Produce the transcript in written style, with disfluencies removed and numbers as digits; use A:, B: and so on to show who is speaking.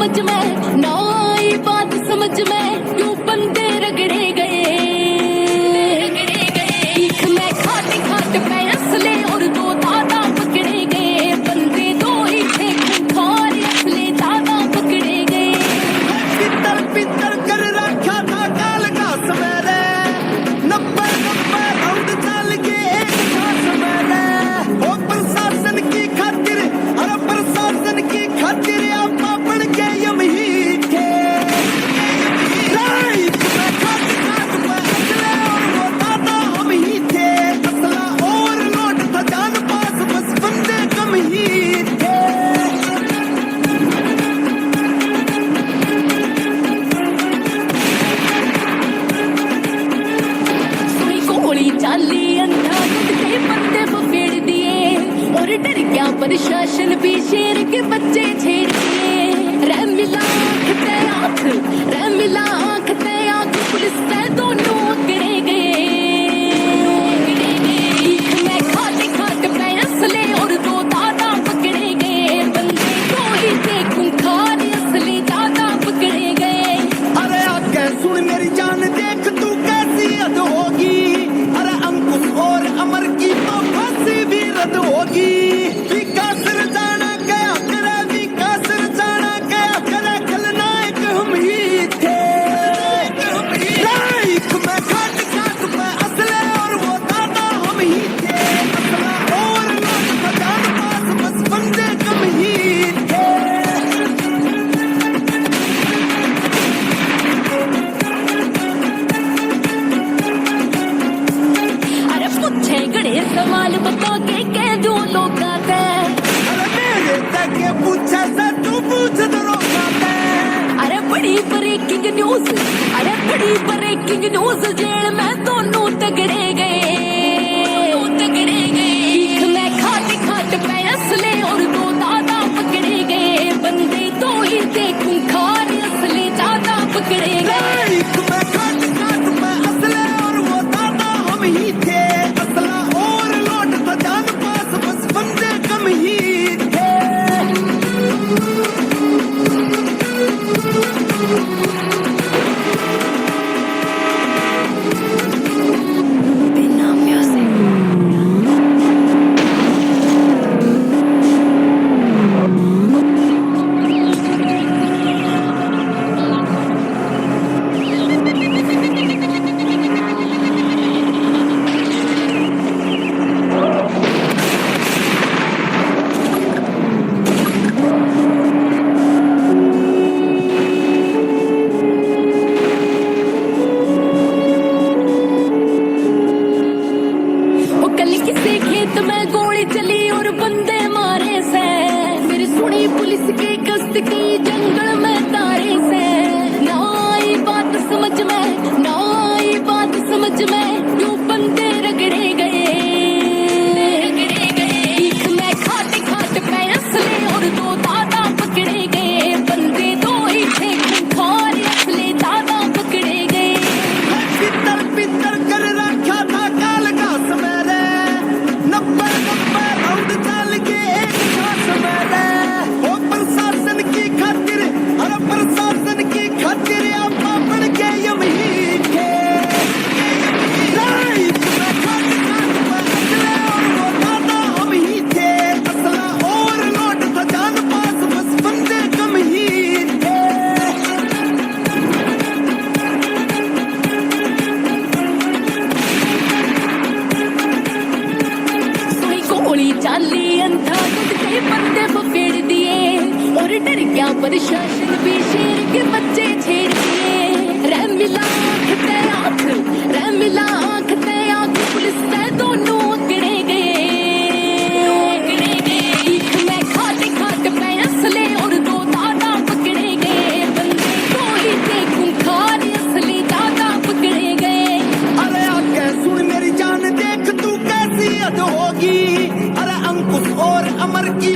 A: समझ में ना आई बात समझ में क्यों बंदे रगड़े गए भीख में खाते खाते पे असले और दो दादा पकड़े गए बंदे दो ही थे खूंखार असले दादा पकड़े गए
B: पितर पितर कर रखा था काल का सवेरे 90 राउंड चल के एक था सवेरे ओ प्रशासन की खातिर अरे प्रशासन की खातिर आप बन के यम ही थे लाइफ में खात खात में असले और वो दादा हम ही थे असला और नोट था जान पास बस बंदे कम ही थे
A: गोली चाली अंधा के बंदे पकड़ दिए और डर गया प्रशासन भी शेर के बच्चे छेड़ दिए रह मिला आंख ते आंख पुलिस से दोनों अकड़े गए भीख में खाते खाते पे असले और दो दादा पकड़े गए बंदे दो ही थे खूंखार असली दादा पकड़े गए
B: अरे आगे सुन मेरी जान देख तू कैसी हद होगी अरे अंकुश और अमर की तो फांसी भी रद्द होगी विकास जाना गया करे विकास जाना गया करे खलनायक हम ही थे लाइफ में खाट खाट में असले और वो दादा हम ही थे असला और लोग खजान पास बस बंदे कम ही थे
A: अरे पूछे गड़े सवाल बता के कह दो लोग
B: अरे मेरे तक ये पूछा सा तू पूछ दो
A: अरे बड़ी ब्रेकिंग न्यूज अरे बड़ी ब्रेकिंग न्यूज जेल में दोनों तगड़े गए भीख में खाते खाते पे असले और दो दादा पकड़े गए बंदे दो ही थे खूंखार असली दादा पकड़े गए
B: लाइफ में खाट खाट में असले और वो दादा हम ही थे असला और लोट था जान पास बस बंदे कम ही थे
A: बिना म्यूजिक ओ कल किसी खेत में गोली चली और बंदे मारे से फिर सुनी पुलिस की गश्त की जंगल में तारे से ना आई बात समझ में ना आई बात समझ में क्यों बंदे रगड़े गए भीख में खाते खाते पे असले और दो दादा पकड़े गए बंदे दो ही थे खूंखार असली दादा पकड़े गए
B: पितर पितर कर रखा था काल का सवेरे 90 राउंड चल के एक था सवेरे ओ प्रशासन की खातिर अरे प्रशासन की खातिर आप बन के यम ही थे लाइफ में खाट खाट में असले और वो दादा हम ही थे असला और लोट था जान पास बस बंदे कम ही थे
A: सुनी गोली चाली अंधा के बंदे पकड़ दिए और डर गया प्रशासन भी शेर के बच्चे छेड़ दिए रह मिला आंख ते आंख पुलिस से दोनों अकड़े गए भीख में खाते खाते पे असले और दो दादा पकड़े गए बंदे दो ही थे खूंखार असली दादा पकड़े गए
B: अरे आगे सुन मेरी जान देख तू कैसी हद होगी अरे अंकुश और अमर की